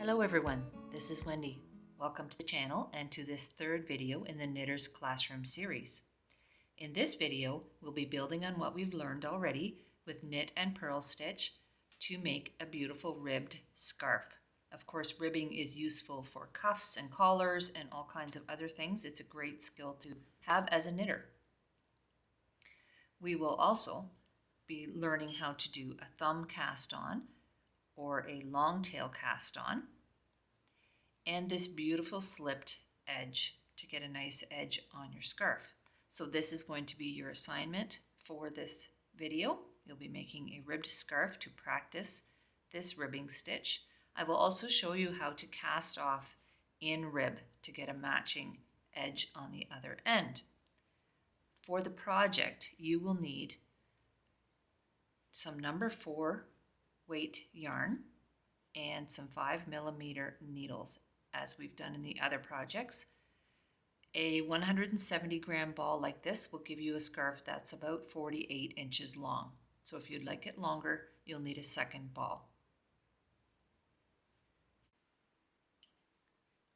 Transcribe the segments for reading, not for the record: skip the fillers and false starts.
Hello everyone, this is Wendy. Welcome to the channel and to this third video in the Knitter's Classroom series. In this video, we'll be building on what we've learned already with knit and purl stitch to make a beautiful ribbed scarf. Of course, ribbing is useful for cuffs and collars and all kinds of other things. It's a great skill to have as a knitter. We will also be learning how to do a thumb cast on or a long tail cast on, and this beautiful slipped edge to get a nice edge on your scarf. So this is going to be your assignment for this video. You'll be making a ribbed scarf to practice this ribbing stitch. I will also show you how to cast off in rib to get a matching edge on the other end. For the project, you will need some number 4 weight yarn and some 5mm needles, as we've done in the other projects. A 170 gram ball like this will give you a scarf that's about 48 inches long. So if you'd like it longer, you'll need a second ball.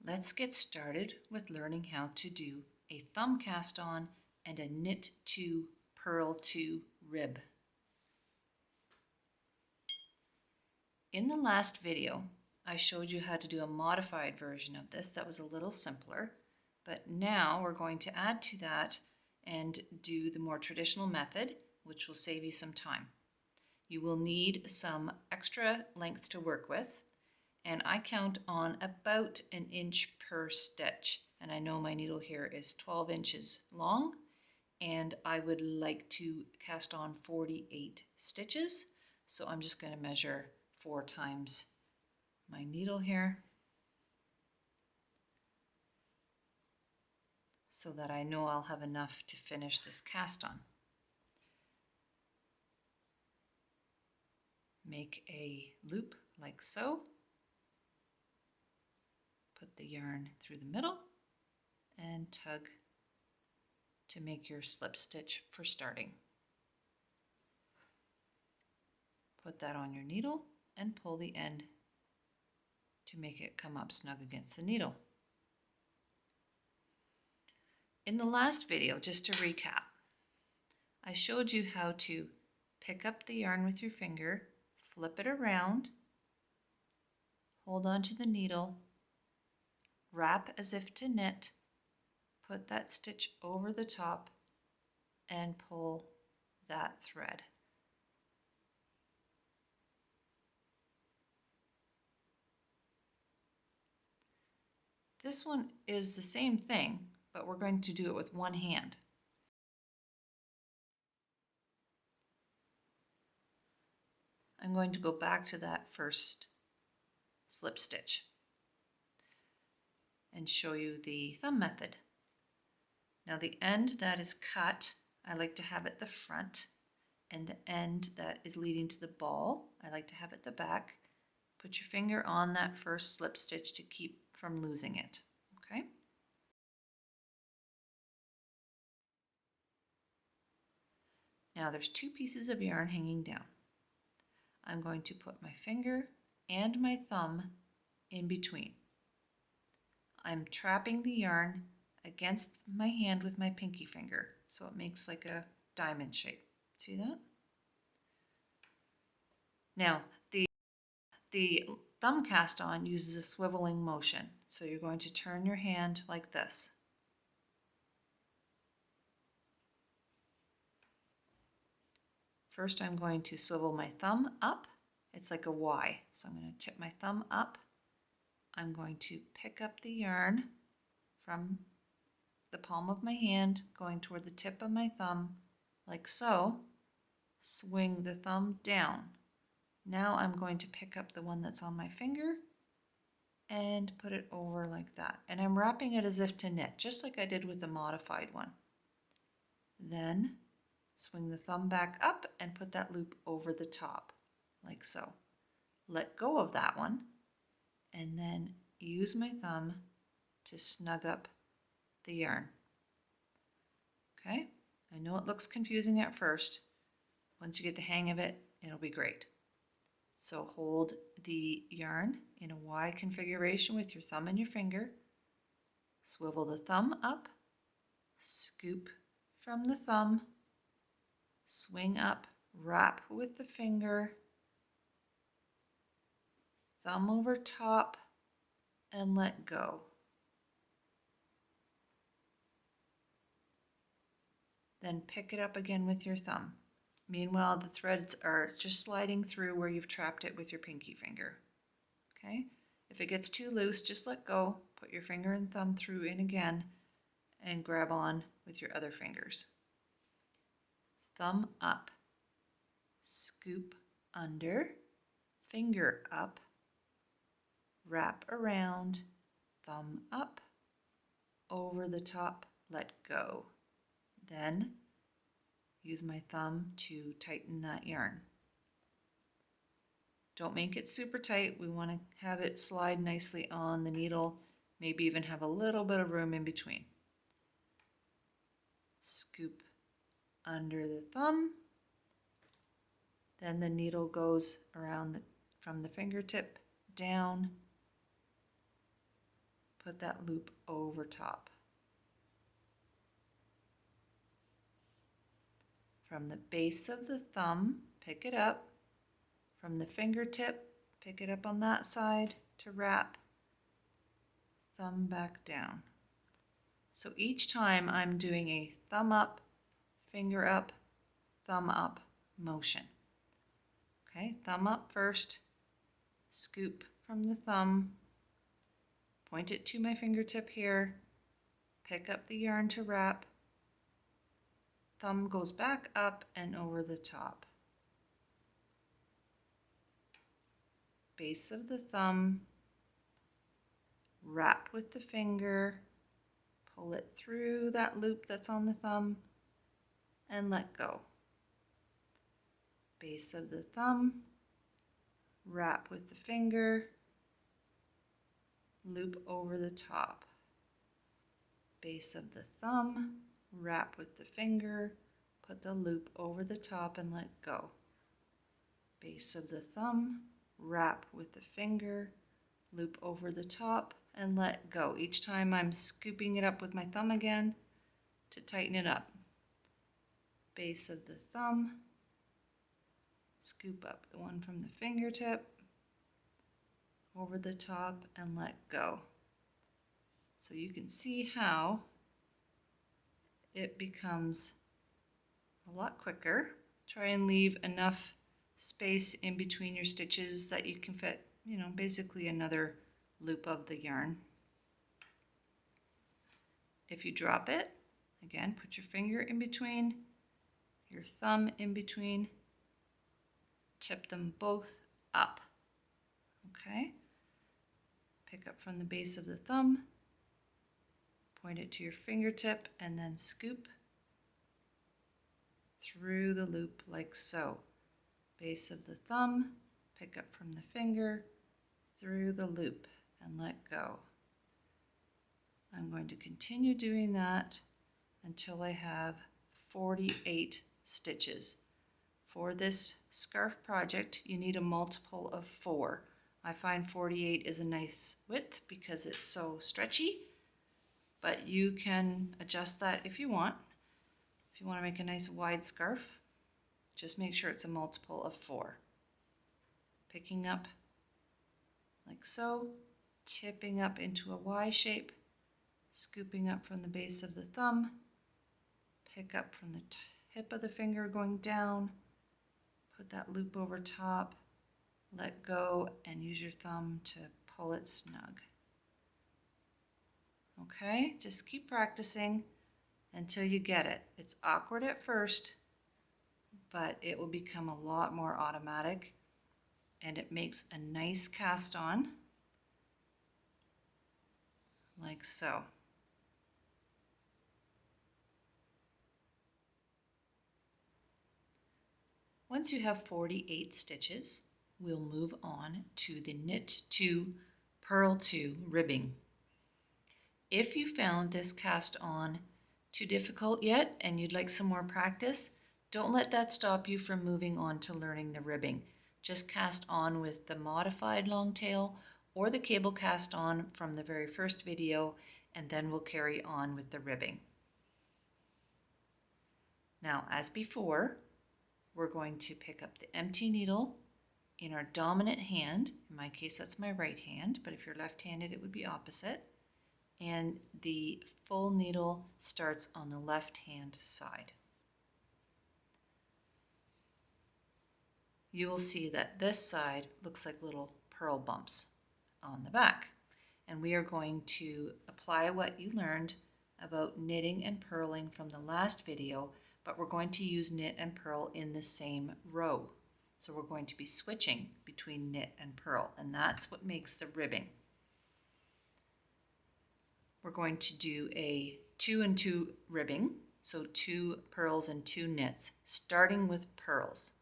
Let's get started with learning how to do a thumb cast on and a knit to purl to rib. In the last video, I showed you how to do a modified version of this that was a little simpler, but now we're going to add to that and do the more traditional method, which will save you some time. You will need some extra length to work with, and I count on about an inch per stitch. And I know my needle here is 12 inches long, and I would like to cast on 48 stitches. So I'm just going to measure 4 times my needle here so that I know I'll have enough to finish this cast on. Make a loop like so. Put the yarn through the middle and tug to make your slip stitch for starting. Put that on your needle and pull the end to make it come up snug against the needle. In the last video, just to recap, I showed you how to pick up the yarn with your finger, flip it around, hold on to the needle, wrap as if to knit, put that stitch over the top, and pull that thread. This one is the same thing, but we're going to do it with one hand. I'm going to go back to that first slip stitch and show you the thumb method. Now the end that is cut, I like to have at the front, and the end that is leading to the ball, I like to have at the back. Put your finger on that first slip stitch to keep from losing it, okay? Now there's 2 pieces of yarn hanging down. I'm going to put my finger and my thumb in between. I'm trapping the yarn against my hand with my pinky finger, so it makes like a diamond shape. See that? Now, the thumb cast on uses a swiveling motion, so you're going to turn your hand like this. First, I'm going to swivel my thumb up. It's like a Y, so I'm going to tip my thumb up. I'm going to pick up the yarn from the palm of my hand, going toward the tip of my thumb, like so. Swing the thumb down. Now I'm going to pick up the one that's on my finger and put it over like that. And I'm wrapping it as if to knit, just like I did with the modified one. Then swing the thumb back up and put that loop over the top, like so. Let go of that one, and then use my thumb to snug up the yarn. Okay? I know it looks confusing at first. Once you get the hang of it, it'll be great. So hold the yarn in a Y configuration with your thumb and your finger. Swivel the thumb up, scoop from the thumb, swing up, wrap with the finger, thumb over top, and let go. Then pick it up again with your thumb. Meanwhile, the threads are just sliding through where you've trapped it with your pinky finger. Okay? If it gets too loose, just let go. Put your finger and thumb through in again and grab on with your other fingers. Thumb up, scoop under, finger up, wrap around, thumb up, over the top, let go. Then use my thumb to tighten that yarn. Don't make it super tight. We want to have it slide nicely on the needle, maybe even have a little bit of room in between. Scoop under the thumb. Then the needle goes around from the fingertip down. Put that loop over top. From the base of the thumb, pick it up. From the fingertip, pick it up on that side to wrap. Thumb back down. So each time I'm doing a thumb up, finger up, thumb up motion. Okay, thumb up first, scoop from the thumb, point it to my fingertip here, pick up the yarn to wrap, thumb goes back up and over the top. Base of the thumb, wrap with the finger, pull it through that loop that's on the thumb, and let go. Base of the thumb, wrap with the finger, loop over the top. Base of the thumb, wrap with the finger, put the loop over the top and let go. Base of the thumb, wrap with the finger, loop over the top and let go. Each time I'm scooping it up with my thumb again to tighten it up. Base of the thumb, scoop up the one from the fingertip, over the top and let go. So you can see how it becomes a lot quicker. Try and leave enough space in between your stitches that you can fit, basically another loop of the yarn. If you drop it, again, put your finger in between, your thumb in between, tip them both up. Okay? Pick up from the base of the thumb, point it to your fingertip, and then scoop through the loop like so. Base of the thumb, pick up from the finger, through the loop, and let go. I'm going to continue doing that until I have 48 stitches. For this scarf project, you need a multiple of 4. I find 48 is a nice width because it's so stretchy, but you can adjust that if you want. If you want to make a nice wide scarf, just make sure it's a multiple of 4. Picking up like so, tipping up into a Y shape, scooping up from the base of the thumb, pick up from the tip of the finger going down, put that loop over top, let go, and use your thumb to pull it snug. Okay, just keep practicing until you get it. It's awkward at first, but it will become a lot more automatic, and it makes a nice cast on, like so. Once you have 48 stitches, we'll move on to the knit 2, purl 2 ribbing. If you found this cast on too difficult yet and you'd like some more practice, don't let that stop you from moving on to learning the ribbing. just cast on with the modified long tail or the cable cast on from the very first video, and then we'll carry on with the ribbing. Now, as before, we're going to pick up the empty needle in our dominant hand. In my case, that's my right hand, but if you're left-handed, it would be opposite. And the full needle starts on the left-hand side. You will see that this side looks like little pearl bumps on the back. And we are going to apply what you learned about knitting and purling from the last video, but we're going to use knit and purl in the same row. So we're going to be switching between knit and purl, and that's what makes the ribbing. We're going to do a 2 and 2 ribbing, so 2 purls and 2 knits, starting with purls.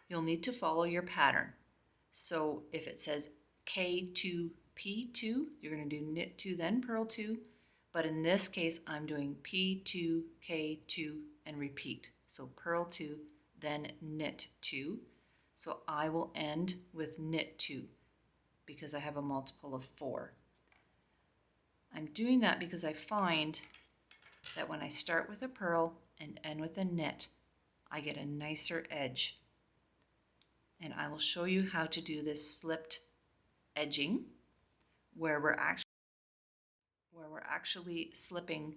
You'll need to follow your pattern. So if it says K2, P2, you're going to do knit 2, then purl 2. But in this case, I'm doing P2, K2, and repeat. So purl 2, then knit 2. So I will end with knit 2 because I have a multiple of 4. I'm doing that because I find that when I start with a purl and end with a knit, I get a nicer edge. And I will show you how to do this slipped edging where we're actually slipping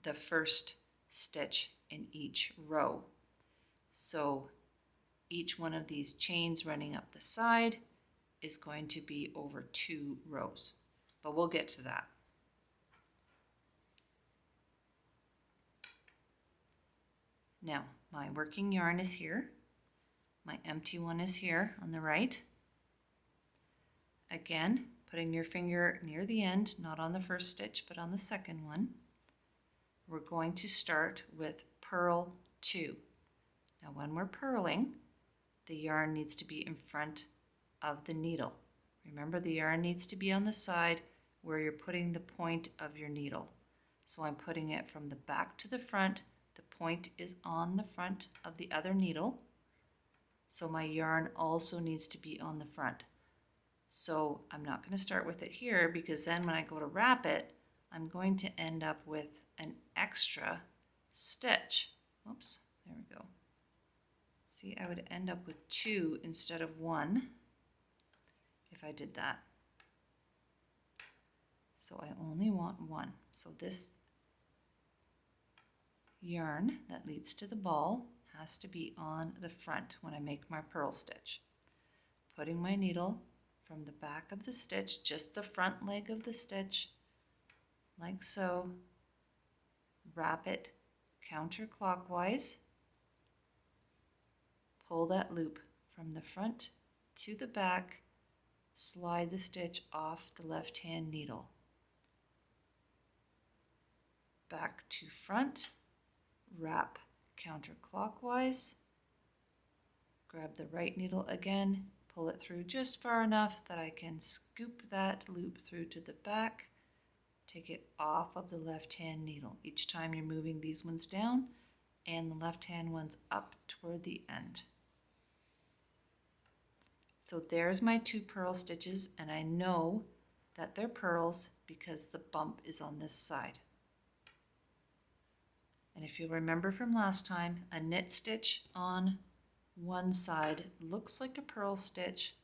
the first stitch in each row. So each one of these chains running up the side is going to be over 2 rows, but we'll get to that. Now, my working yarn is here. My empty one is here on the right. Again, putting your finger near the end, not on the first stitch, but on the second one. We're going to start with purl 2. Now, when we're purling, the yarn needs to be in front of the needle. Remember, the yarn needs to be on the side where you're putting the point of your needle. So I'm putting it from the back to the front. The point is on the front of the other needle. So my yarn also needs to be on the front. So I'm not going to start with it here because then when I go to wrap it, I'm going to end up with an extra stitch. Oops, there we go. See, I would end up with 2 instead of 1 if I did that. So I only want 1. So this yarn that leads to the ball has to be on the front when I make my purl stitch. Putting my needle from the back of the stitch, just the front leg of the stitch, like so. Wrap it counterclockwise. Pull that loop from the front to the back. Slide the stitch off the left-hand needle. Back to front. Wrap counterclockwise. Grab the right needle again. Pull it through just far enough that I can scoop that loop through to the back. Take it off of the left-hand needle. Each time you're moving these ones down and the left-hand ones up toward the end. So there's my 2 purl stitches, and I know that they're purls because the bump is on this side. And if you remember from last time, a knit stitch on one side looks like a purl stitch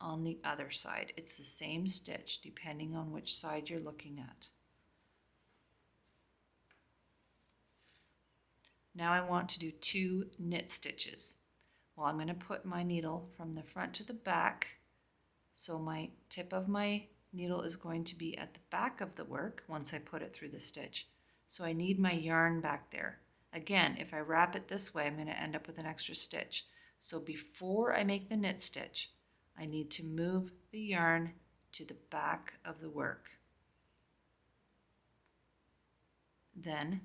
on the other side. It's the same stitch depending on which side you're looking at. Now I want to do 2 knit stitches. Well, I'm going to put my needle from the front to the back. So my tip of my needle is going to be at the back of the work once I put it through the stitch. So I need my yarn back there. Again, if I wrap it this way, I'm going to end up with an extra stitch. So before I make the knit stitch, I need to move the yarn to the back of the work. Then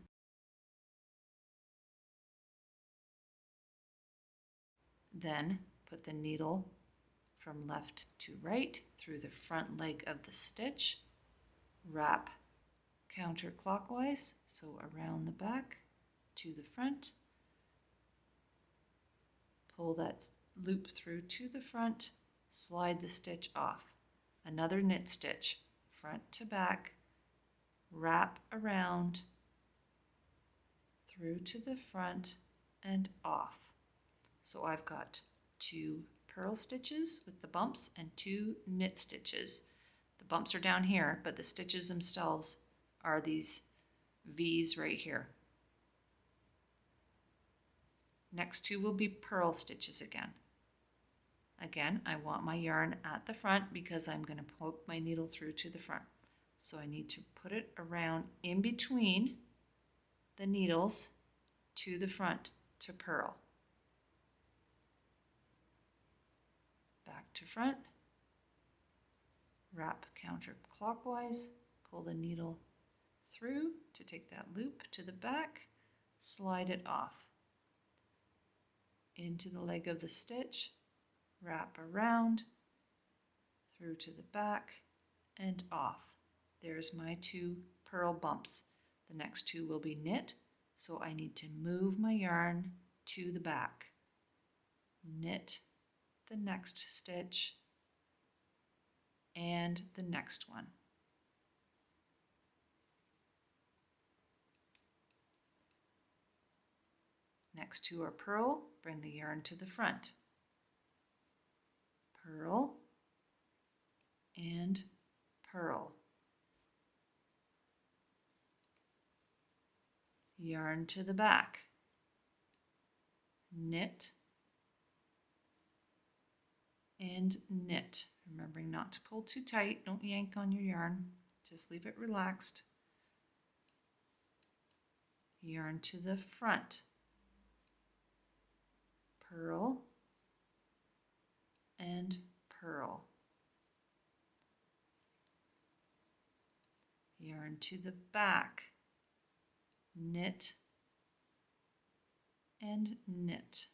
put the needle from left to right through the front leg of the stitch. Wrap counterclockwise, so around the back to the front. Pull that loop through to the front, slide the stitch off. Another knit stitch, front to back, wrap around, through to the front and off. So I've got 2 purl stitches with the bumps and 2 knit stitches. The bumps are down here, but the stitches themselves are these V's right here. Next 2 will be purl stitches again. Again, I want my yarn at the front because I'm going to poke my needle through to the front. So I need to put it around in between the needles to the front to purl. Back to front, wrap counterclockwise, pull the needle through to take that loop to the back, slide it off into the leg of the stitch, wrap around, through to the back and off. There's my 2 purl bumps. The next 2 will be knit, so I need to move my yarn to the back. Knit the next stitch and the next one. Next 2 are purl, bring the yarn to the front. Purl and purl. Yarn to the back. Knit and knit. Remembering not to pull too tight, don't yank on your yarn, just leave it relaxed. Yarn to the front. Purl and purl. Yarn to the back. Knit and knit.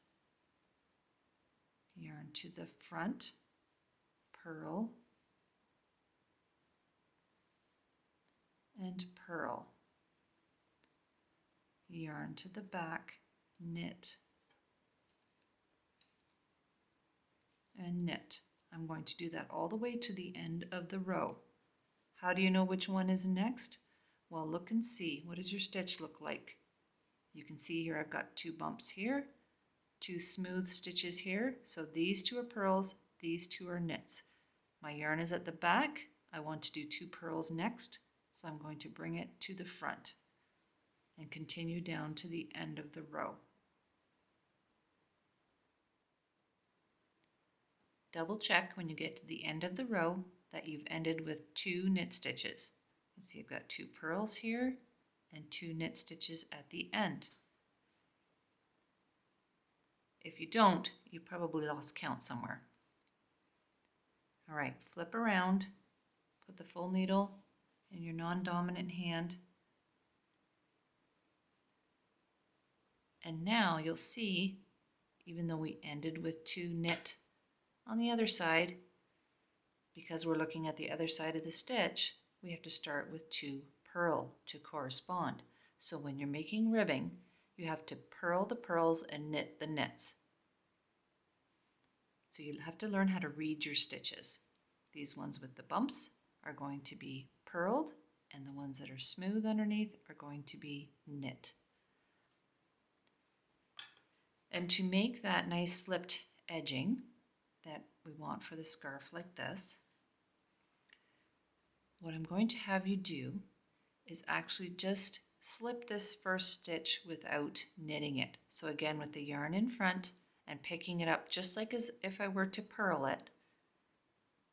Yarn to the front, purl and purl. Yarn to the back, knit and knit. I'm going to do that all the way to the end of the row. How do you know which one is next? Well, look and see. What does your stitch look like? You can see here I've got 2 bumps here, 2 smooth stitches here. So these 2 are purls, these 2 are knits. My yarn is at the back. I want to do 2 purls next, so I'm going to bring it to the front and continue down to the end of the row. Double check when you get to the end of the row that you've ended with 2 knit stitches. You can see I've got 2 purls here and 2 knit stitches at the end. If you don't, you probably lost count somewhere. All right, flip around, put the full needle in your non-dominant hand, and now you'll see, even though we ended with 2 knit on the other side, because we're looking at the other side of the stitch, we have to start with 2 purl to correspond. So when you're making ribbing, you have to purl the purls and knit the knits. So you'll have to learn how to read your stitches. These ones with the bumps are going to be purled, and the ones that are smooth underneath are going to be knit. And to make that nice slipped edging that we want for the scarf like this, what I'm going to have you do is actually just slip this first stitch without knitting it. So again, with the yarn in front and picking it up just like as if I were to purl it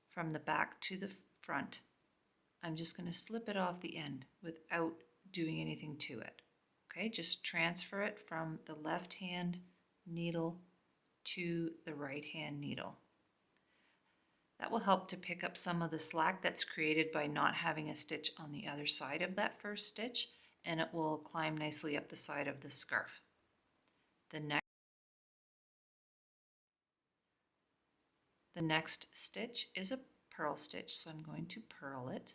from the back to the front, I'm just going to slip it off the end without doing anything to it. Okay, just transfer it from the left hand needle to the right hand needle. That will help to pick up some of the slack that's created by not having a stitch on the other side of that first stitch, and it will climb nicely up the side of the scarf. The next stitch is a purl stitch, so I'm going to purl it.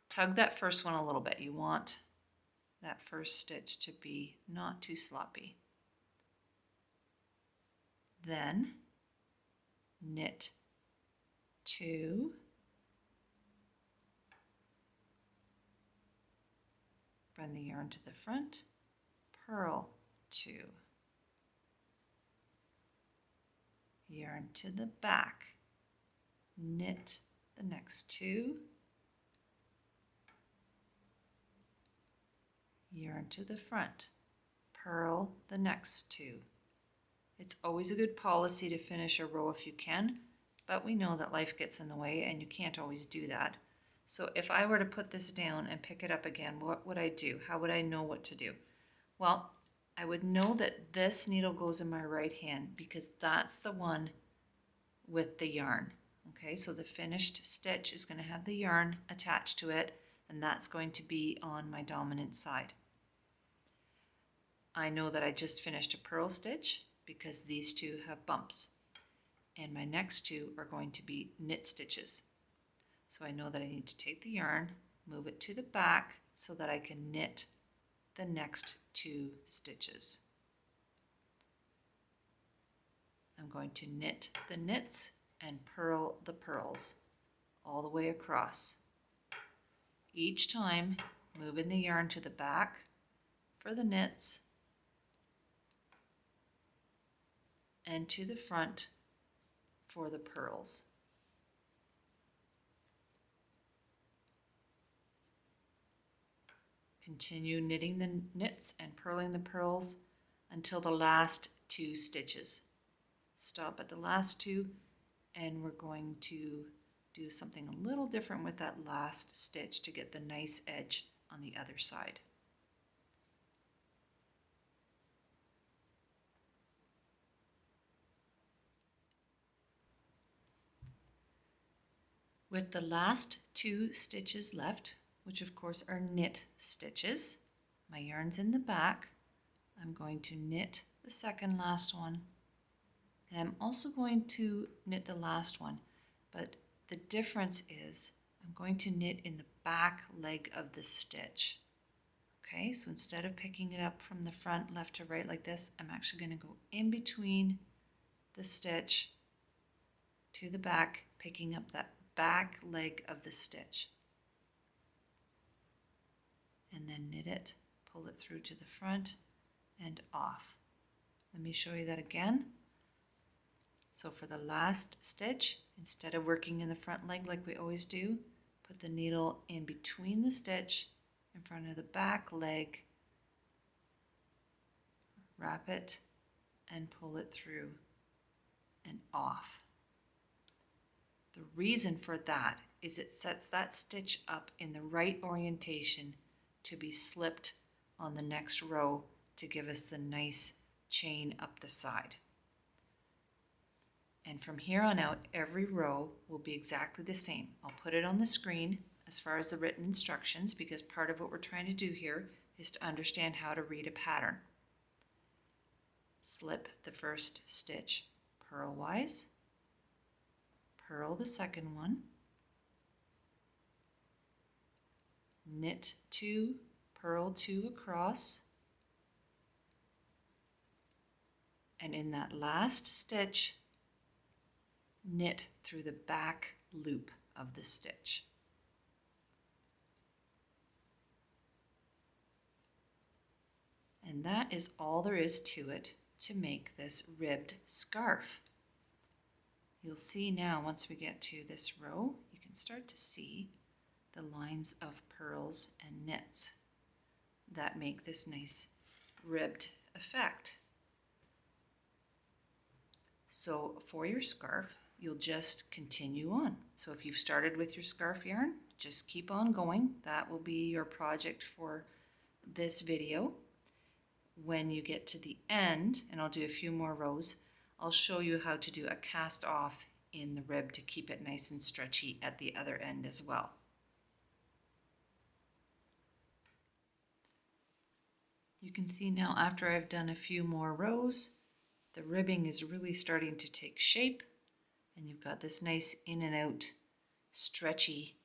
Tug that first one a little bit. You want that first stitch to be not too sloppy. then knit 2, run the yarn to the front, purl 2, yarn to the back, knit the next 2, yarn to the front, purl the next 2. It's always a good policy to finish a row if you can, but we know that life gets in the way and you can't always do that. So if I were to put this down and pick it up again, what would I do? How would I know what to do? Well, I would know that this needle goes in my right hand because that's the one with the yarn. Okay, so the finished stitch is going to have the yarn attached to it, and that's going to be on my dominant side. I know that I just finished a purl stitch because these two have bumps, and my next two are going to be knit stitches. So I know that I need to take the yarn, move it to the back so that I can knit the next 2 stitches. I'm going to knit the knits and purl the purls all the way across. Each time, moving the yarn to the back for the knits and to the front for the purls. Continue knitting the knits and purling the purls until the last 2 stitches. Stop at the last 2, and we're going to do something a little different with that last stitch to get the nice edge on the other side. With the last 2 stitches left, which of course are knit stitches, my yarn's in the back, I'm going to knit the second last one, and I'm also going to knit the last one, but the difference is I'm going to knit in the back leg of the stitch. Okay, so instead of picking it up from the front left to right like this, I'm actually going to go in between the stitch to the back, picking up that back leg of the stitch. And then knit it, pull it through to the front and off. Let me show you that again. So for the last stitch, instead of working in the front leg like we always do, put the needle in between the stitch in front of the back leg, wrap it and pull it through and off. The reason for that is it sets that stitch up in the right orientation to be slipped on the next row to give us the nice chain up the side. And from here on out, every row will be exactly the same. I'll put it on the screen as far as the written instructions, because part of what we're trying to do here is to understand how to read a pattern. Slip the first stitch purlwise, purl the second one, knit 2, purl 2 across, and in that last stitch, knit through the back loop of the stitch. And that is all there is to it to make this ribbed scarf. You'll see now, once we get to this row, you can start to see the lines of purls and knits that make this nice ribbed effect. So for your scarf, you'll just continue on. So if you've started with your scarf yarn, just keep on going. That will be your project for this video. When you get to the end, and I'll do a few more rows, I'll show you how to do a cast off in the rib to keep it nice and stretchy at the other end as well. You can see now, after I've done a few more rows, the ribbing is really starting to take shape, and you've got this nice in and out stretchy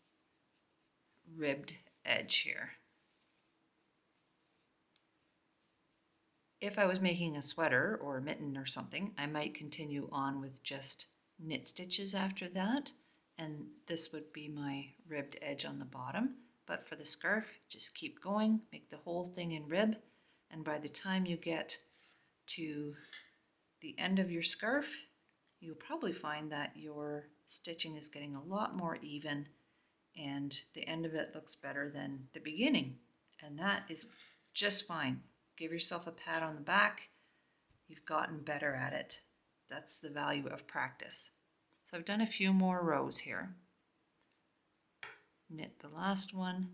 ribbed edge here. If I was making a sweater or a mitten or something, I might continue on with just knit stitches after that, and this would be my ribbed edge on the bottom. But for the scarf, just keep going, make the whole thing in rib, and by the time you get to the end of your scarf, you'll probably find that your stitching is getting a lot more even and the end of it looks better than the beginning, and that is just fine. Give yourself a pat on the back. You've gotten better at it. That's the value of practice. So I've done a few more rows here. Knit the last one,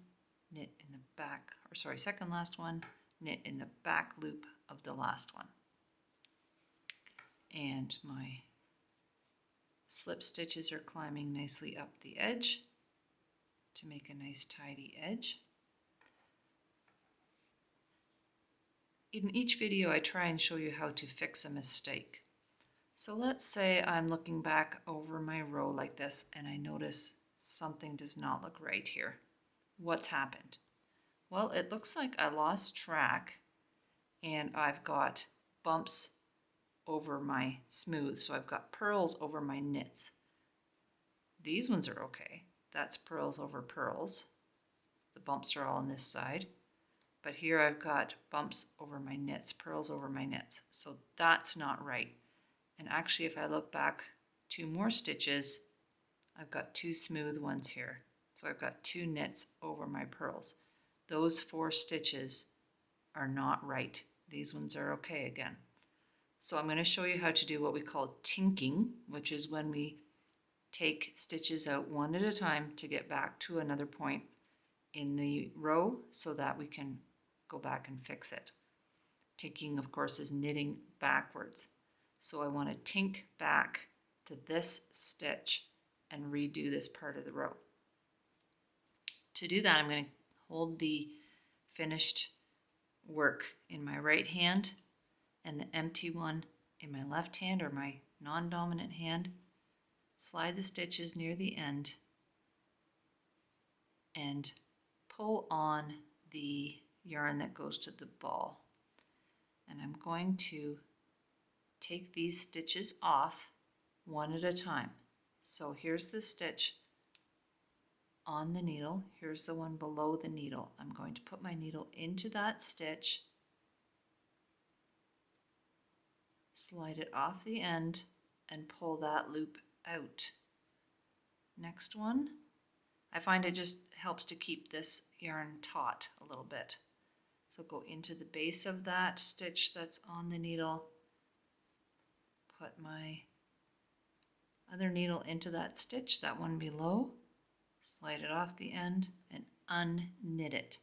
knit in the back, or sorry, second last one, knit in the back loop of the last one. And my slip stitches are climbing nicely up the edge to make a nice tidy edge. In each video I try and show you how to fix a mistake. So let's say I'm looking back over my row like this and I notice something does not look right here. What's happened? Well, it looks like I lost track and I've got bumps over my smooth, so I've got purls over my knits. These ones are okay. That's purls over purls. The bumps are all on this side. But here I've got bumps over my knits, purls over my knits. So that's not right. And actually, if I look back 2 more stitches, I've got 2 smooth ones here. So I've got 2 knits over my purls. Those 4 stitches are not right. These ones are okay again. So I'm going to show you how to do what we call tinking, which is when we take stitches out one at a time to get back to another point in the row so that we can go back and fix it. Tinking, of course, is knitting backwards. So I want to tink back to this stitch and redo this part of the row. To do that, I'm going to hold the finished work in my right hand and the empty one in my left hand, or my non-dominant hand. Slide the stitches near the end and pull on the yarn that goes to the ball. And I'm going to take these stitches off one at a time. So here's the stitch on the needle. Here's the one below the needle. I'm going to put my needle into that stitch, slide it off the end, and pull that loop out. Next one. I find it just helps to keep this yarn taut a little bit. So go into the base of that stitch that's on the needle, put my other needle into that stitch, that one below, slide it off the end and unknit it.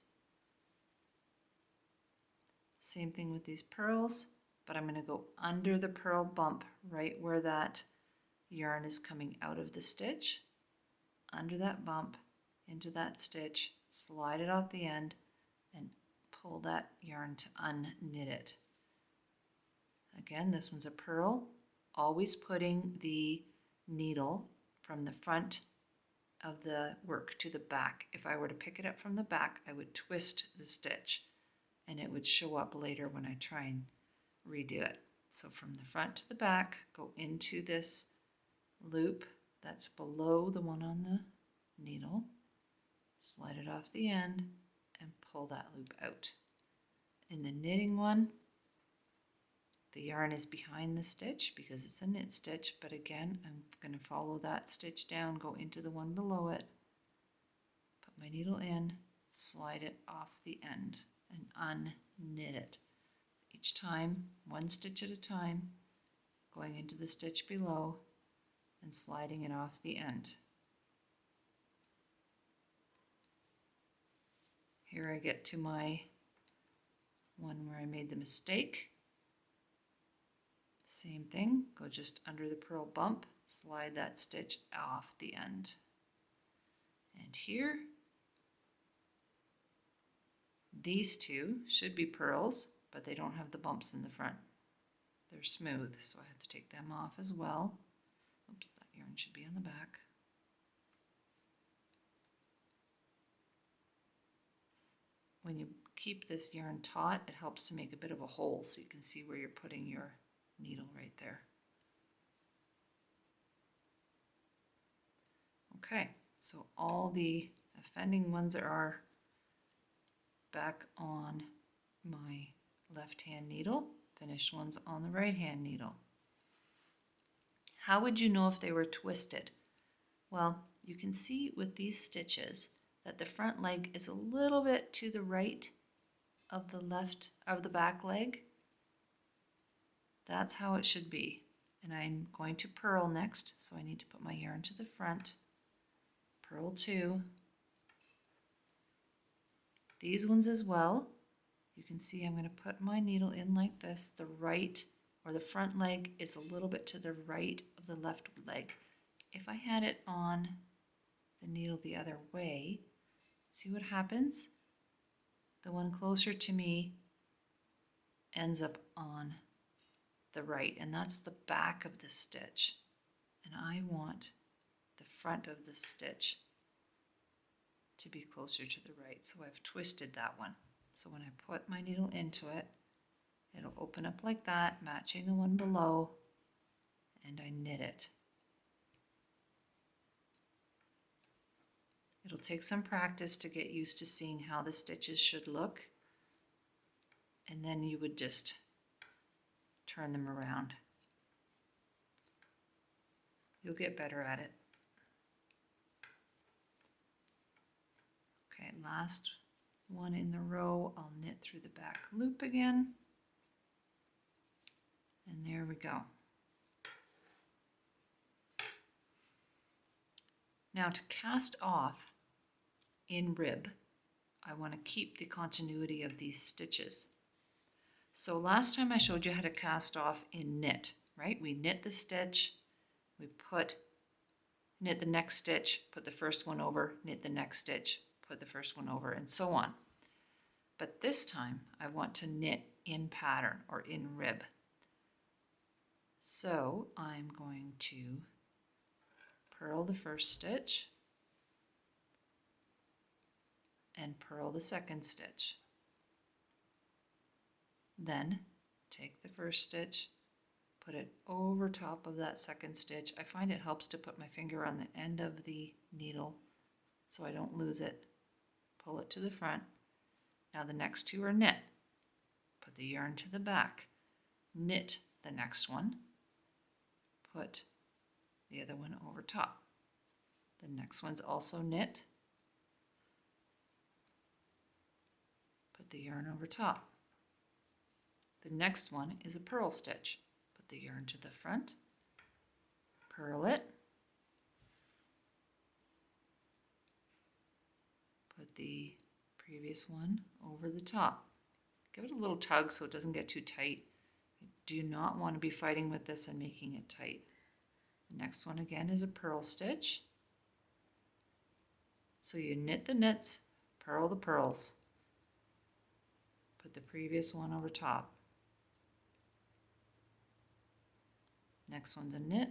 Same thing with these purls, but I'm going to go under the purl bump right where that yarn is coming out of the stitch, under that bump, into that stitch, slide it off the end and pull that yarn to unknit it. Again, this one's a purl, always putting the needle from the front of the work to the back. If I were to pick it up from the back, I would twist the stitch and it would show up later when I try and redo it. So from the front to the back, go into this loop that's below the one on the needle, slide it off the end and pull that loop out. In the knitting one, the yarn is behind the stitch because it's a knit stitch, but again, I'm going to follow that stitch down, go into the one below it, put my needle in, slide it off the end and unknit it. Each time, one stitch at a time, going into the stitch below and sliding it off the end. Here I get to my one where I made the mistake. Same thing, go just under the purl bump, slide that stitch off the end. And here, these two should be purls, but they don't have the bumps in the front. They're smooth, so I have to take them off as well. Oops, that yarn should be on the back. When you keep this yarn taut, it helps to make a bit of a hole so you can see where you're putting your needle right there. Okay, so all the offending ones are back on my left hand needle, finished ones on the right hand needle. How would you know if they were twisted? Well, you can see with these stitches that the front leg is a little bit to the right of the back leg. That's how it should be. And I'm going to purl next, so I need to put my yarn to the front. Purl 2. These ones as well. You can see I'm going to put my needle in like this. The right or the front leg is a little bit to the right of the left leg. If I had it on the needle the other way, see what happens? The one closer to me ends up on the right, and that's the back of the stitch. And I want the front of the stitch to be closer to the right. So I've twisted that one. So when I put my needle into it, it'll open up like that, matching the one below, and I knit it. It'll take some practice to get used to seeing how the stitches should look, and then you would just turn them around. You'll get better at it. Okay, last one in the row, I'll knit through the back loop again. And there we go. Now to cast off in rib, I want to keep the continuity of these stitches. So last time I showed you how to cast off in knit, right? We knit the stitch, we knit the next stitch, put the first one over, knit the next stitch, put the first one over, and so on. But this time I want to knit in pattern or in rib. So I'm going to purl the first stitch and purl the second stitch. Then take the first stitch, put it over top of that second stitch. I find it helps to put my finger on the end of the needle so I don't lose it. Pull it to the front. Now the next two are knit. Put the yarn to the back. Knit the next one. Put the other one over top. The next one's also knit. Put the yarn over top. The next one is a purl stitch. Put the yarn to the front, purl it, put the previous one over the top. Give it a little tug so it doesn't get too tight. You do not want to be fighting with this and making it tight. The next one again is a purl stitch. So you knit the knits, purl the purls. Put the previous one over top. Next one's a knit,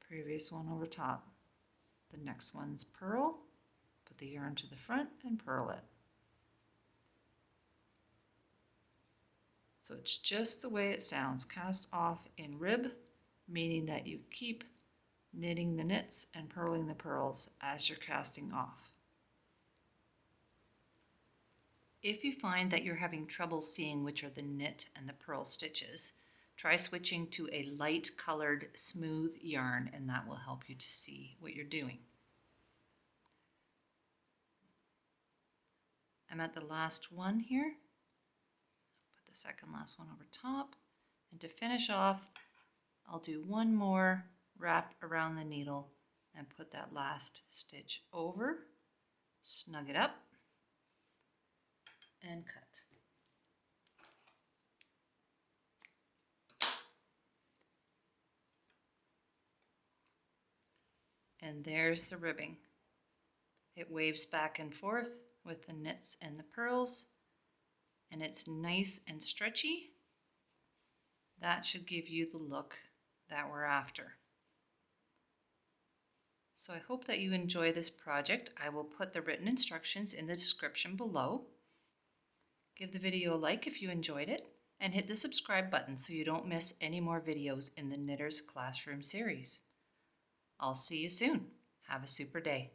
previous one over top. The next one's purl, put the yarn to the front and purl it. So it's just the way it sounds, cast off in rib, meaning that you keep knitting the knits and purling the purls as you're casting off. If you find that you're having trouble seeing which are the knit and the purl stitches, try switching to a light colored smooth yarn, and that will help you to see what you're doing. I'm at the last one here. Put the second last one over top. And to finish off, I'll do one more wrap around the needle and put that last stitch over, snug it up, and cut. And there's the ribbing. It waves back and forth with the knits and the purls, and it's nice and stretchy. That should give you the look that we're after. So I hope that you enjoy this project. I will put the written instructions in the description below. Give the video a like if you enjoyed it, and hit the subscribe button so you don't miss any more videos in the Knitters Classroom series. I'll see you soon. Have a super day.